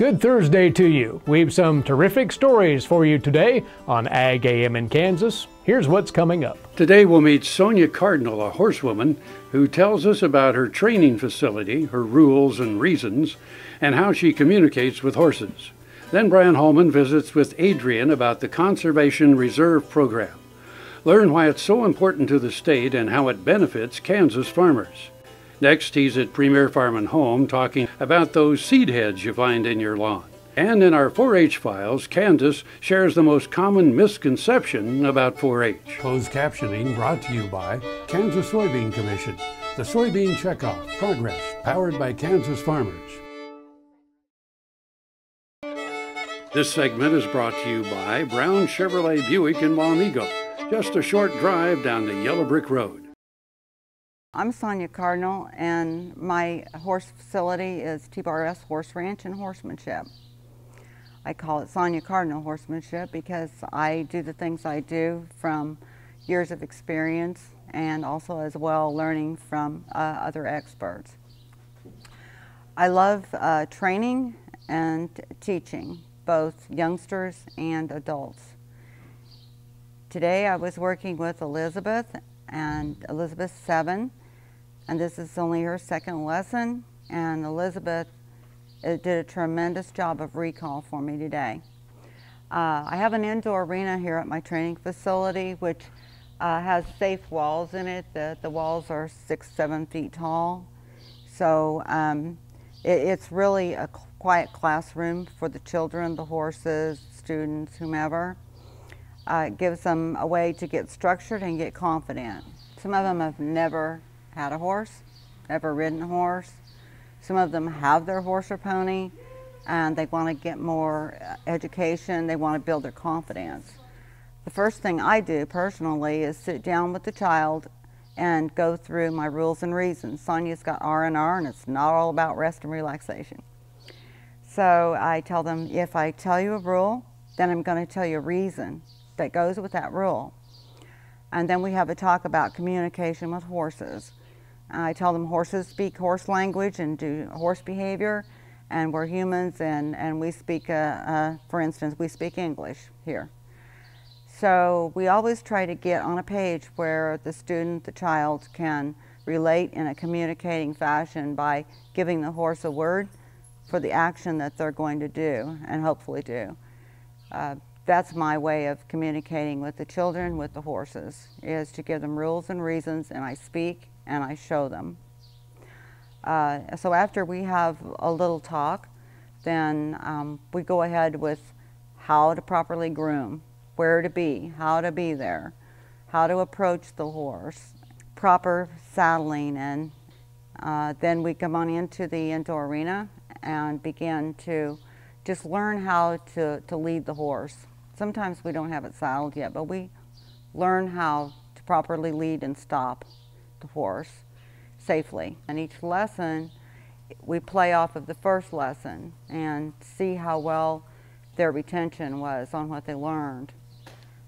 Good Thursday to you. We've some terrific stories for you today on Ag AM in Kansas. Here's what's coming up. Today we'll meet Sonia Cardinal, a horsewoman, who tells us about her training facility, her rules and reasons, and how she communicates with horses. Then Brian Holman visits with Adrian about the Conservation Reserve Program. Learn why it's so important to the state and how it benefits Kansas farmers. Next, he's at Premier Farm and Home talking about those seed heads you find in your lawn. And in our 4-H files, Candace shares the most common misconception about 4-H. Closed captioning brought to you by Kansas Soybean Commission. The Soybean Checkoff Progress, powered by Kansas farmers. This segment is brought to you by Brown Chevrolet Buick in Wamego, just a short drive down the Yellow Brick Road. I'm Sonia Cardinal, and my horse facility is T-Bar-S Horse Ranch and Horsemanship. I call it Sonia Cardinal Horsemanship because I do the things I do from years of experience and also as well learning from other experts. I love training and teaching both youngsters and adults. Today I was working with Elizabeth, and Elizabeth's 7, and this is only her second lesson, and Elizabeth did a tremendous job of recall for me today. I have an indoor arena here at my training facility, which has safe walls in it. The walls are 6-7 feet tall, so it's really a quiet classroom for the children, the horses, students, whomever. It gives them a way to get structured and get confident. Some of them have never had a horse, never ridden a horse. Some of them have their horse or pony and they want to get more education, they want to build their confidence. The first thing I do personally is sit down with the child and go through my rules and reasons. Sonia's got R&R, and it's not all about rest and relaxation. So I tell them, if I tell you a rule, then I'm going to tell you a reason that goes with that rule. And then we have a talk about communication with horses. I tell them horses speak horse language and do horse behavior, and we're humans and we speak, for instance, we speak English here. So we always try to get on a page where the student, the child, can relate in a communicating fashion by giving the horse a word for the action that they're going to do and hopefully do. That's my way of communicating with the children, with the horses, is to give them rules and reasons, and I speak and I show them. So after we have a little talk, then we go ahead with how to properly groom, where to be, how to be there, how to approach the horse, proper saddling, and then we come on into the indoor arena and begin to just learn how to lead the horse. Sometimes we don't have it saddled yet, but we learn how to properly lead and stop the horse safely. And each lesson, we play off of the first lesson and see how well their retention was on what they learned.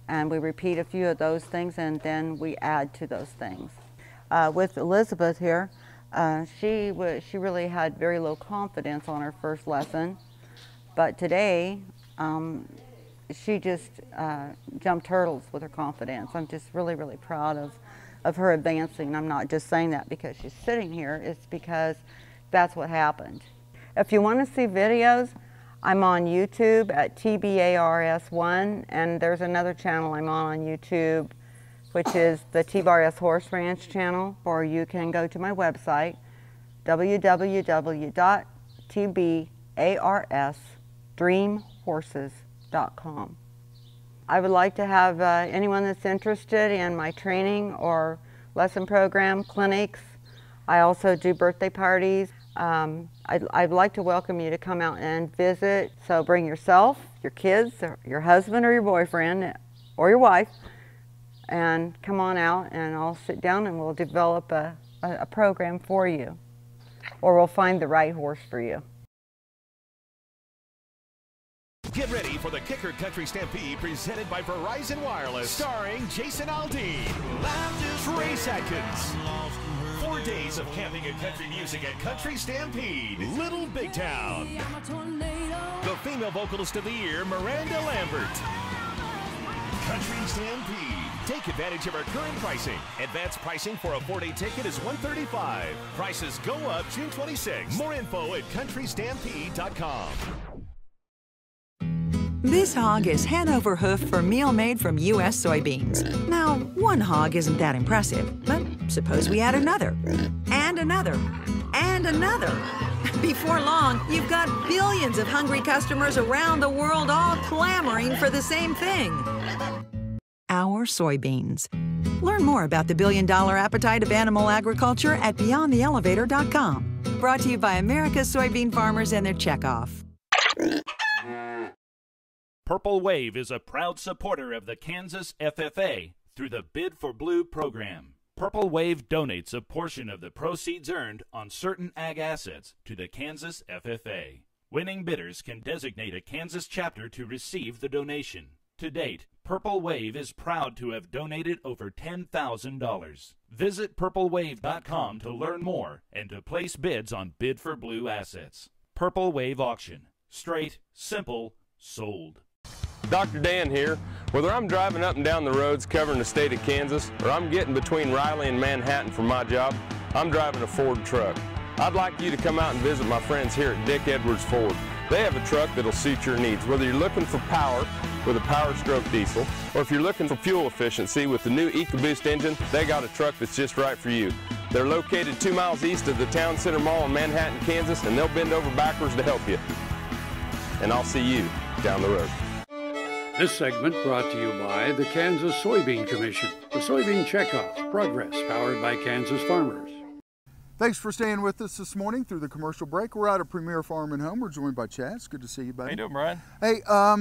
And we repeat a few of those things, and then we add to those things. With Elizabeth here, she really had very low confidence on her first lesson, but today she just jumped hurdles with her confidence. I'm just really, really proud of her advancing. I'm not just saying that because she's sitting here, it's because that's what happened. If you want to see videos, I'm on YouTube at TBARS1, and there's another channel I'm on YouTube, which is the T-Bar-S Horse Ranch channel, or you can go to my website, www.tbarsdreamhorses.com. I would like to have anyone that's interested in my training or lesson program, clinics. I also do birthday parties. I'd like to welcome you to come out and visit. So bring yourself, your kids, or your husband or your boyfriend, or your wife, and come on out and I'll sit down and we'll develop a program for you. Or we'll find the right horse for you. Get ready for the Kicker Country Stampede presented by Verizon Wireless, starring Jason Aldean, Trace Atkins. 4 days of camping and country music at Country Stampede, Little Big Town. Female Vocalist of the Year, Miranda Lambert. Country Stampede. Take advantage of our current pricing. Advanced pricing for a 4-day ticket is $135. Prices go up June 26. More info at countrystampede.com. This hog is Hanover hoof for meal made from U.S. soybeans. Now, one hog isn't that impressive, but suppose we add another, and another, and another. Before long, you've got billions of hungry customers around the world all clamoring for the same thing. Our soybeans. Learn more about the billion-dollar appetite of animal agriculture at BeyondTheElevator.com. Brought to you by America's soybean farmers and their checkoff. Purple Wave is a proud supporter of the Kansas FFA through the Bid for Blue program. Purple Wave donates a portion of the proceeds earned on certain ag assets to the Kansas FFA. Winning bidders can designate a Kansas chapter to receive the donation. To date, Purple Wave is proud to have donated over $10,000. Visit purplewave.com to learn more and to place bids on Bid for Blue assets. Purple Wave Auction. Straight, simple, sold. Dr. Dan here. Whether I'm driving up and down the roads covering the state of Kansas or I'm getting between Riley and Manhattan for my job, I'm driving a Ford truck. I'd like you to come out and visit my friends here at Dick Edwards Ford. They have a truck that'll suit your needs, whether you're looking for power with a Power Stroke diesel or if you're looking for fuel efficiency with the new EcoBoost engine, they got a truck that's just right for you. They're located 2 miles east of the Town Center Mall in Manhattan, Kansas, and they'll bend over backwards to help you. And I'll see you down the road. This segment brought to you by the Kansas Soybean Commission. The Soybean Checkoff. Progress powered by Kansas farmers. Thanks for staying with us this morning through the commercial break. We're out at Premier Farm and Home. We're joined by Chad. It's good to see you, buddy. How you doing, Brian? Hey, I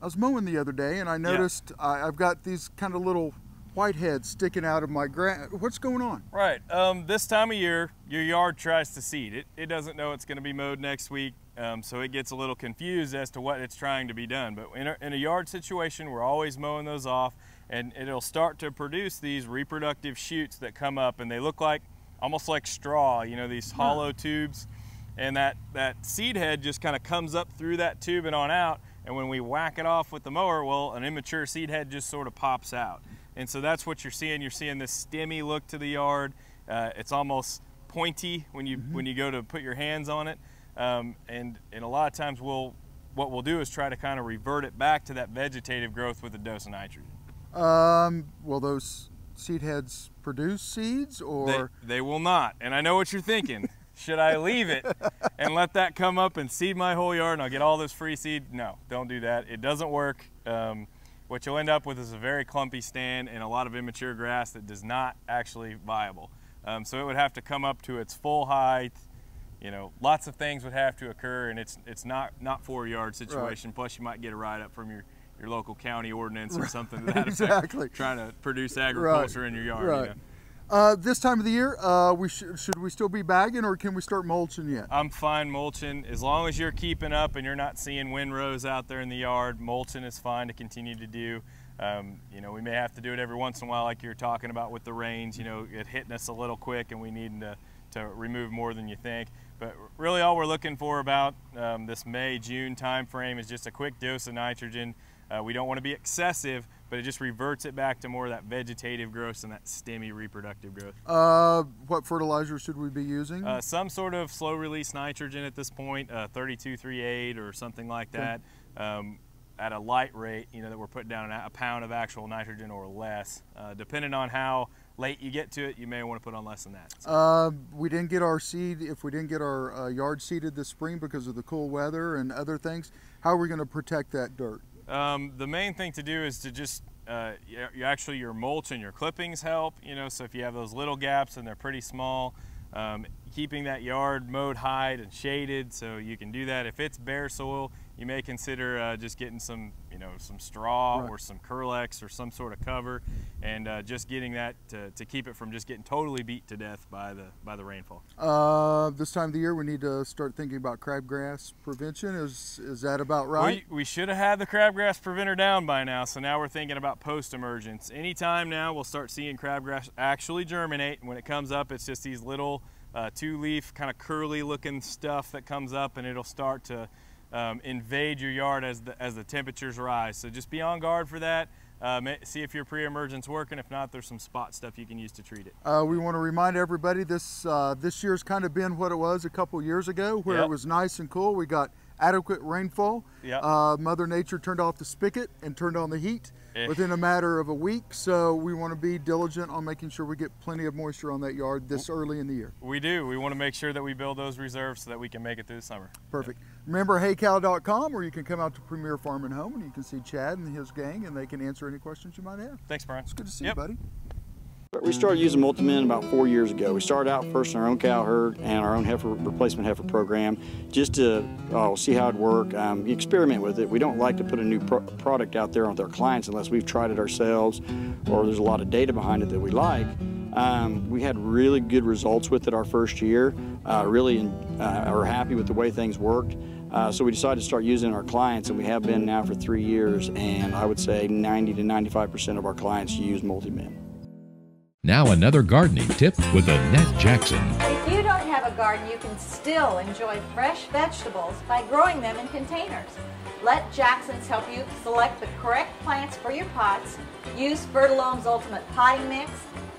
was mowing the other day and I noticed I've got these kind of little whiteheads sticking out of my grass. What's going on? Right. This time of year, your yard tries to seed. It doesn't know it's going to be mowed next week, so it gets a little confused as to what it's trying to be done. But in a yard situation, we're always mowing those off, and it'll start to produce these reproductive shoots that come up, and they look like almost like straw, you know, these hollow tubes. And that seed head just kind of comes up through that tube and on out, and when we whack it off with the mower, well, an immature seed head just sort of pops out. And so that's what you're seeing. You're seeing this stemmy look to the yard. It's almost pointy when you go to put your hands on it. And a lot of times what we'll do is try to kind of revert it back to that vegetative growth with a dose of nitrogen. Will those seed heads produce seeds, or? They will not. And I know what you're thinking. Should I leave it and let that come up and seed my whole yard and I'll get all this free seed? No, don't do that. It doesn't work. What you'll end up with is a very clumpy stand and a lot of immature grass that does not actually viable. So it would have to come up to its full height. You know, lots of things would have to occur, and it's not for a yard situation. Right. Plus, you might get a write-up from your local county ordinance or something to that effect, trying to produce agriculture in your yard. Right. You know? This time of the year, should we still be bagging, or can we start mulching yet? I'm fine mulching. As long as you're keeping up and you're not seeing windrows out there in the yard, mulching is fine to continue to do. You know, we may have to do it every once in a while, like you're talking about with the rains, you know, it hitting us a little quick and we need to remove more than you think. But really all we're looking for about this May, June time frame is just a quick dose of nitrogen. We don't want to be excessive, but it just reverts it back to more of that vegetative growth and that stemmy reproductive growth. What fertilizer should we be using? Some sort of slow release nitrogen at this point, 3238 or something like that, at a light rate, you know, that we're putting down a pound of actual nitrogen or less. Depending on how late you get to it, you may want to put on less than that. So. We didn't get our seed, if we didn't get our yard seeded this spring because of the cool weather and other things, how are we going to protect that dirt? The main thing to do is to just, your mulch and your clippings help, you know, so if you have those little gaps and they're pretty small, keeping that yard mowed high and shaded so you can do that. If it's bare soil, you may consider just getting some, you know, some straw or some Curlex or some sort of cover, and just getting that to keep it from just getting totally beat to death by the rainfall. This time of the year, we need to start thinking about crabgrass prevention. Is that about right? We should have had the crabgrass preventer down by now, so now we're thinking about post-emergence. Anytime now, we'll start seeing crabgrass actually germinate, and when it comes up, it's just these little two-leaf kind of curly-looking stuff that comes up, and it'll start to invade your yard as the temperatures rise. So just be on guard for that. See if your pre-emergent's working. If not, there's some spot stuff you can use to treat it. We want to remind everybody this year's kind of been what it was a couple years ago, where it was nice and cool. We got adequate rainfall. Mother Nature turned off the spigot and turned on the heat within a matter of a week. So we want to be diligent on making sure we get plenty of moisture on that yard this early in the year. We do. We want to make sure that we build those reserves so that we can make it through the summer. Perfect. Remember haycow.com, or you can come out to Premier Farm and Home and you can see Chad and his gang and they can answer any questions you might have. Thanks, Brian. It's good to see you, buddy. We started using Multimen about 4 years ago. We started out first in our own cow herd and our own replacement heifer program, just to see how it worked, experiment with it. We don't like to put a new product out there with our clients unless we've tried it ourselves or there's a lot of data behind it that we like. We had really good results with it our first year, really are happy with the way things worked. So we decided to start using our clients, and we have been now for 3 years, and I would say 90 to 95% of our clients use Multimen. Now another gardening tip with Annette Jackson. If you don't have a garden, you can still enjoy fresh vegetables by growing them in containers. Let Jackson's help you select the correct plants for your pots. Use Fertilome's Ultimate Potting Mix.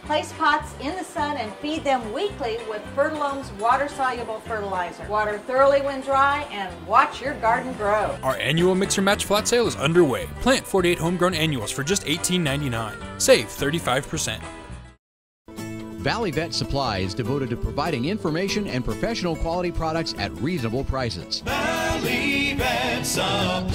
Place pots in the sun and feed them weekly with Fertilome's water-soluble fertilizer. Water thoroughly when dry and watch your garden grow. Our annual Mix or Match flat sale is underway. Plant 48 homegrown annuals for just $18.99. Save 35%. Valley Vet Supply is devoted to providing information and professional quality products at reasonable prices. Valley Vet Supply.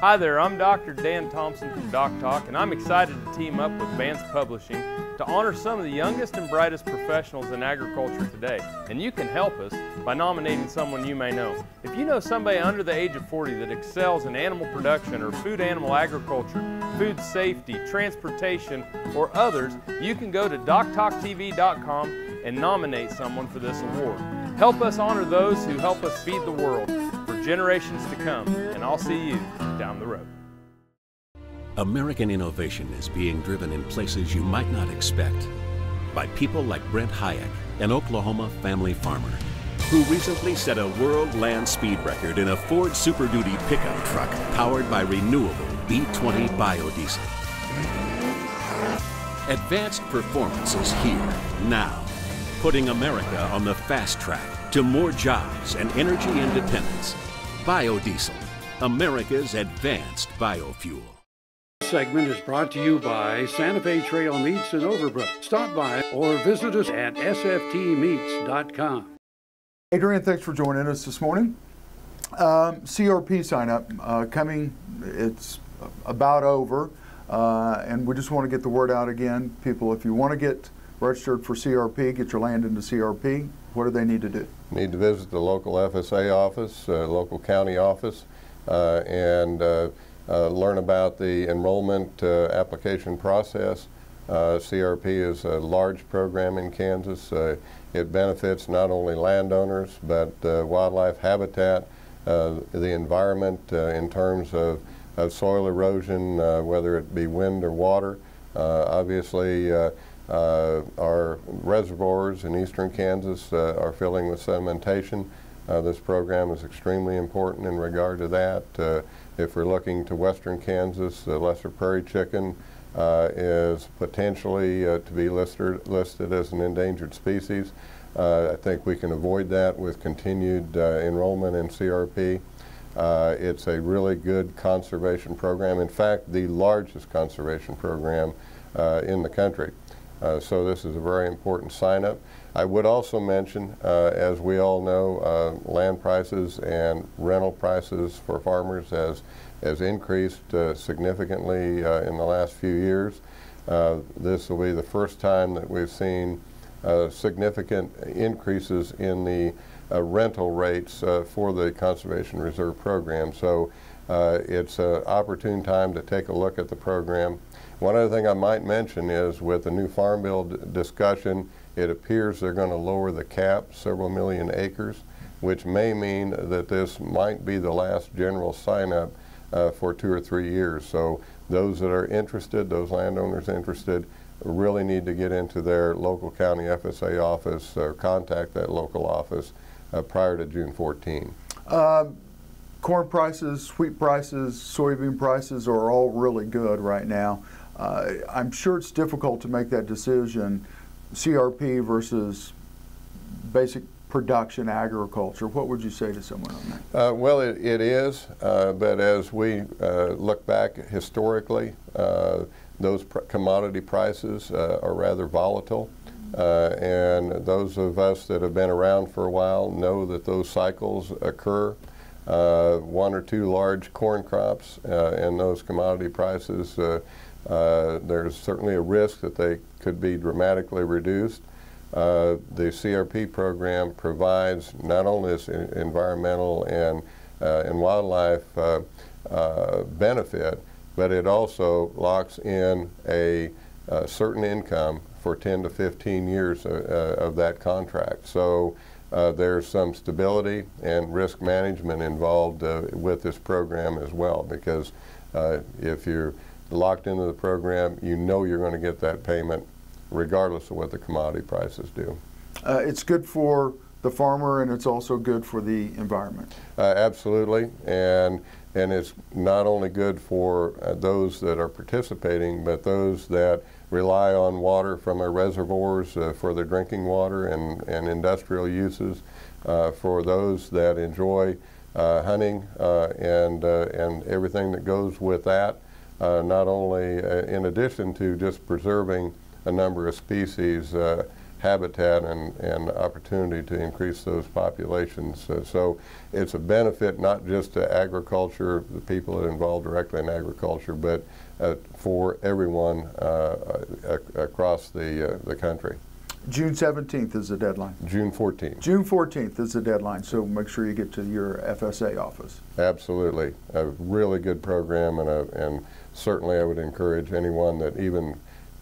Hi there, I'm Dr. Dan Thompson from Doc Talk, and I'm excited to team up with Vance Publishing to honor some of the youngest and brightest professionals in agriculture today. And you can help us by nominating someone you may know. If you know somebody under the age of 40 that excels in animal production or food animal agriculture, food safety, transportation, or others, you can go to doctalktv.com and nominate someone for this award. Help us honor those who help us feed the world for generations to come, and I'll see you down the road. American innovation is being driven in places you might not expect by people like Brent Hayek, an Oklahoma family farmer, who recently set a world land speed record in a Ford Super Duty pickup truck powered by renewable B20 biodiesel. Advanced performance is here, now, putting America on the fast track to more jobs and energy independence. Biodiesel, America's advanced biofuel. This segment is brought to you by Santa Fe Trail Meats in Overbrook. Stop by or visit us at sftmeats.com. Adrian, thanks for joining us this morning. CRP sign up coming, it's about over, and we just want to get the word out again. People, if you want to get registered for CRP, get your land into CRP, what do they need to do? Need to visit the local FSA office, local county office, and learn about the enrollment application process. CRP is a large program in Kansas. It benefits not only landowners but wildlife habitat, the environment in terms of soil erosion, whether it be wind or water. Obviously, our reservoirs in eastern Kansas are filling with sedimentation. This program is extremely important in regard to that. If we're looking to western Kansas, the lesser prairie chicken is potentially to be listed as an endangered species. I think we can avoid that with continued enrollment in CRP. It's a really good conservation program. In fact, the largest conservation program in the country. So this is a very important sign-up. I would also mention, as we all know, land prices and rental prices for farmers has increased significantly in the last few years. This will be the first time that we've seen significant increases in the rental rates for the Conservation Reserve Program. So it's an opportune time to take a look at the program. One other thing I might mention is with the new Farm Bill discussion, it appears they're going to lower the cap several million acres, which may mean that this might be the last general sign-up for 2 or 3 years. So those that are interested, those landowners interested, really need to get into their local county FSA office or contact that local office prior to June 14? Corn prices, wheat prices, soybean prices are all really good right now. I'm sure it's difficult to make that decision, CRP versus basic production agriculture. What would you say to someone on that? Well, it is, but as we look back historically, those commodity prices are rather volatile. And those of us that have been around for a while know that those cycles occur. One or two large corn crops and those commodity prices, there's certainly a risk that they could be dramatically reduced. The CRP program provides not only this environmental and wildlife benefit, but it also locks in a certain income for 10 to 15 years of that contract. So there's some stability and risk management involved with this program as well, because if you're locked into the program, you know you're going to get that payment regardless of what the commodity prices do. It's good for the farmer, and it's also good for the environment. Absolutely, and it's not only good for those that are participating, but those that rely on water from our reservoirs for their drinking water and industrial uses, for those that enjoy hunting and everything that goes with that, not only in addition to just preserving a number of species, habitat and opportunity to increase those populations. So it's a benefit not just to agriculture, the people that are involved directly in agriculture, but for everyone across the country. June 17th is the deadline. June 14th. June 14th is the deadline, so make sure you get to your FSA office. Absolutely. A really good program, and certainly I would encourage anyone that even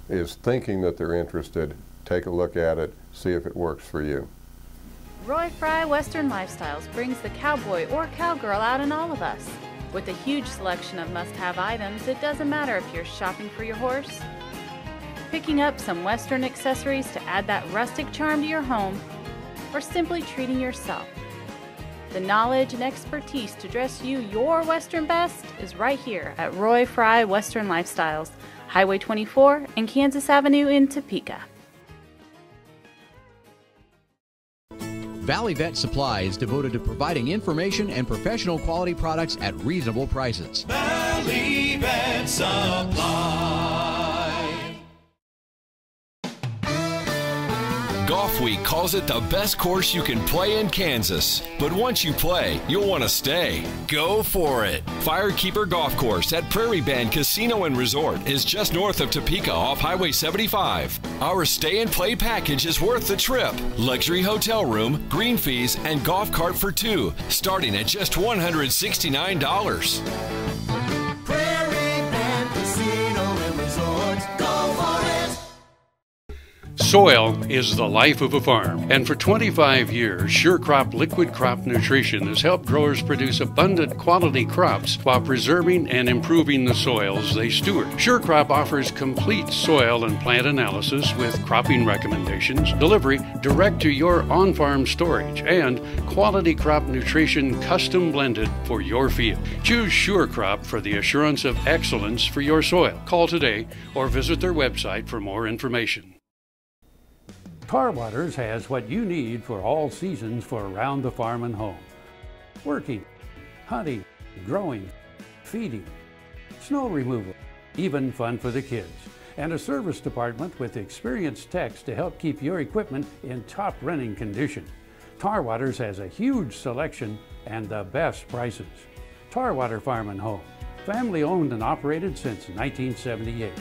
is thinking that they're interested, take a look at it, see if it works for you. Roy Fry Western Lifestyles brings the cowboy or cowgirl out in all of us. With a huge selection of must-have items, it doesn't matter if you're shopping for your horse, picking up some Western accessories to add that rustic charm to your home, or simply treating yourself. The knowledge and expertise to dress you your Western best is right here at Roy Fry Western Lifestyles, Highway 24 and Kansas Avenue in Topeka. Valley Vet Supply is devoted to providing information and professional quality products at reasonable prices. Valley Vet Supply. Golf Week calls it the best course you can play in Kansas. But once you play, you'll want to stay. Go for it. Firekeeper Golf Course at Prairie Band Casino and Resort is just north of Topeka off Highway 75. Our stay and play package is worth the trip. Luxury hotel room, green fees, and golf cart for two, starting at just $169. Prairie Band Casino and Resort. Go for it. Soil is the life of a farm, and for 25 years, SureCrop liquid crop nutrition has helped growers produce abundant quality crops while preserving and improving the soils they steward. SureCrop offers complete soil and plant analysis with cropping recommendations, delivery direct to your on-farm storage, and quality crop nutrition custom blended for your field. Choose SureCrop for the assurance of excellence for your soil. Call today or visit their website for more information. Tar Waters has what you need for all seasons for around the farm and home. Working, hunting, growing, feeding, snow removal, even fun for the kids. And a service department with experienced techs to help keep your equipment in top running condition. Tar Waters has a huge selection and the best prices. Tar Water Farm and Home, family owned and operated since 1978.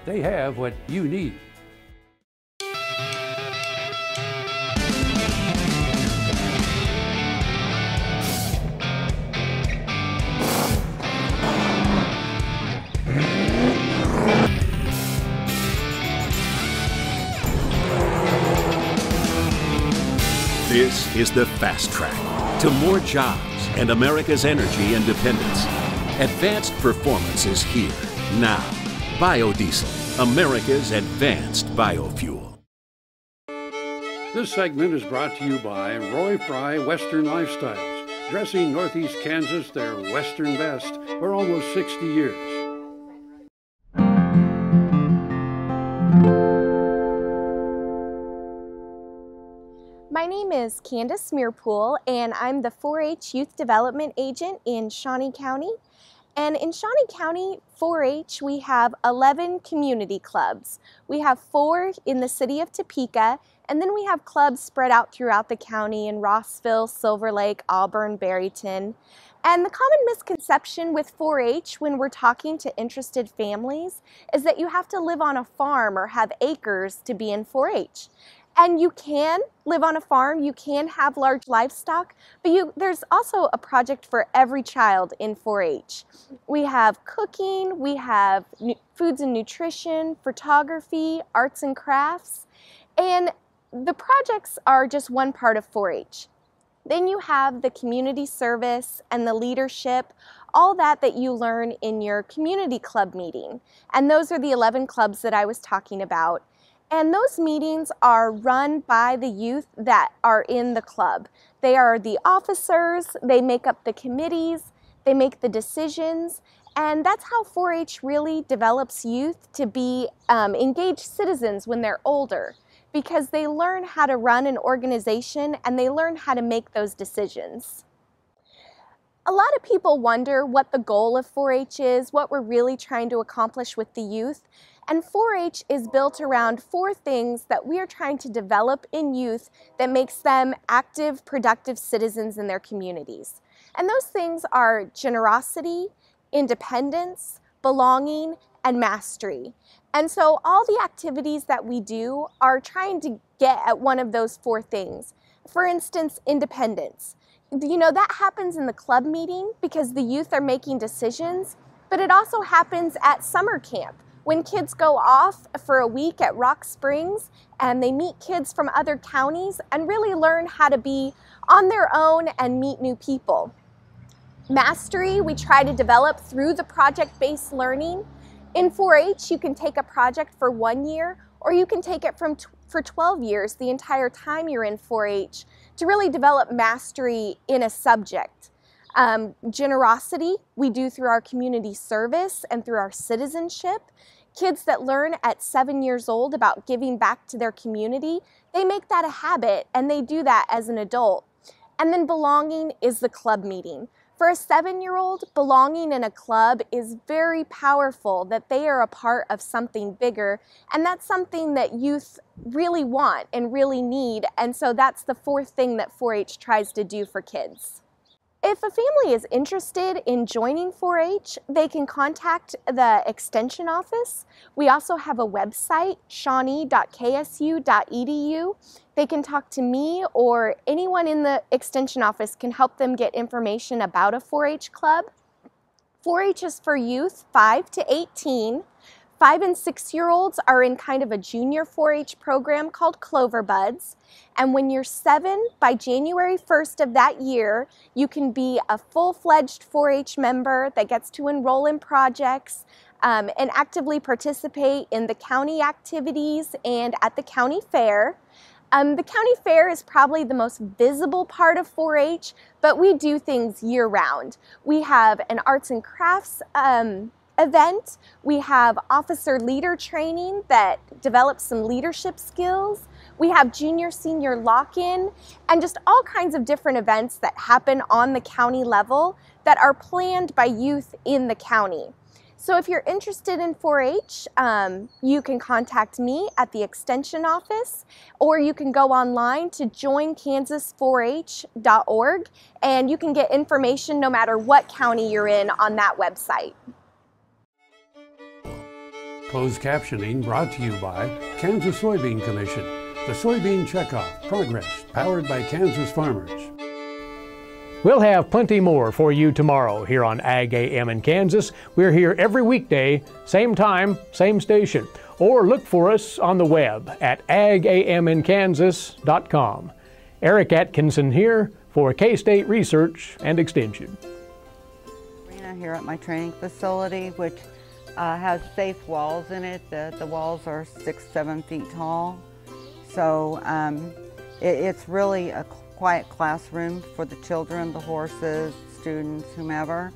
They have what you need. This is the fast track to more jobs and America's energy independence. Advanced performance is here now. Biodiesel, America's advanced biofuel. This segment is brought to you by Roy Fry Western Lifestyles, dressing Northeast Kansas their Western best for almost 60 years. My name is Candace Mearpool, and I'm the 4-H Youth Development Agent in Shawnee County. And in Shawnee County 4-H, we have 11 community clubs. We have 4 in the city of Topeka, and then we have clubs spread out throughout the county in Rossville, Silver Lake, Auburn, Berryton. And the common misconception with 4-H when we're talking to interested families is that you have to live on a farm or have acres to be in 4-H. And you can live on a farm, you can have large livestock, but there's also a project for every child in 4-H. We have cooking, we have foods and nutrition, photography, arts and crafts, and the projects are just one part of 4-H. Then you have the community service and the leadership, all that you learn in your community club meeting. And those are the 11 clubs that I was talking about. And those meetings are run by the youth that are in the club. They are the officers, they make up the committees, they make the decisions, and that's how 4-H really develops youth to be engaged citizens when they're older, because they learn how to run an organization and they learn how to make those decisions. A lot of people wonder what the goal of 4-H is, what we're really trying to accomplish with the youth. And 4-H is built around 4 things that we are trying to develop in youth that makes them active, productive citizens in their communities. And those things are generosity, independence, belonging, and mastery. And so all the activities that we do are trying to get at one of those 4 things. For instance, independence. You know, that happens in the club meeting because the youth are making decisions, but it also happens at summer camp when kids go off for a week at Rock Springs and they meet kids from other counties and really learn how to be on their own and meet new people. Mastery, we try to develop through the project-based learning. In 4-H, you can take a project for 1 year, or you can take it for 12 years, the entire time you're in 4-H, to really develop mastery in a subject. Generosity, we do through our community service and through our citizenship. Kids that learn at 7 years old about giving back to their community, they make that a habit and they do that as an adult. And then belonging is the club meeting. For a 7-year-old, belonging in a club is very powerful, that they are a part of something bigger, and that's something that youth really want and really need, and so that's the 4th thing that 4-H tries to do for kids. If a family is interested in joining 4-H, they can contact the Extension office. We also have a website, shawnee.ksu.edu. They can talk to me, or anyone in the Extension office can help them get information about a 4-H club. 4-H is for youth 5 to 18. 5 and 6-year-olds are in kind of a junior 4-H program called Clover Buds. And when you're 7, by January 1st of that year, you can be a full-fledged 4-H member that gets to enroll in projects and actively participate in the county activities and at the county fair. The county fair is probably the most visible part of 4-H, but we do things year-round. We have an arts and crafts event. We have officer leader training that develops some leadership skills. We have junior senior lock-in and just all kinds of different events that happen on the county level that are planned by youth in the county. So if you're interested in 4-H, you can contact me at the Extension office, or you can go online to joinkansas4h.org, and you can get information no matter what county you're in on that website. Closed captioning brought to you by Kansas Soybean Commission, the Soybean Checkoff Progress, powered by Kansas farmers. We'll have plenty more for you tomorrow here on Ag AM in Kansas. We're here every weekday, same time, same station. Or look for us on the web at agaminkansas.com. Eric Atkinson here for K-State Research and Extension. Here at my training facility, which has safe walls in it. The walls are 6-7 feet tall. So It's really a quiet classroom for the children, the horses, students, whomever.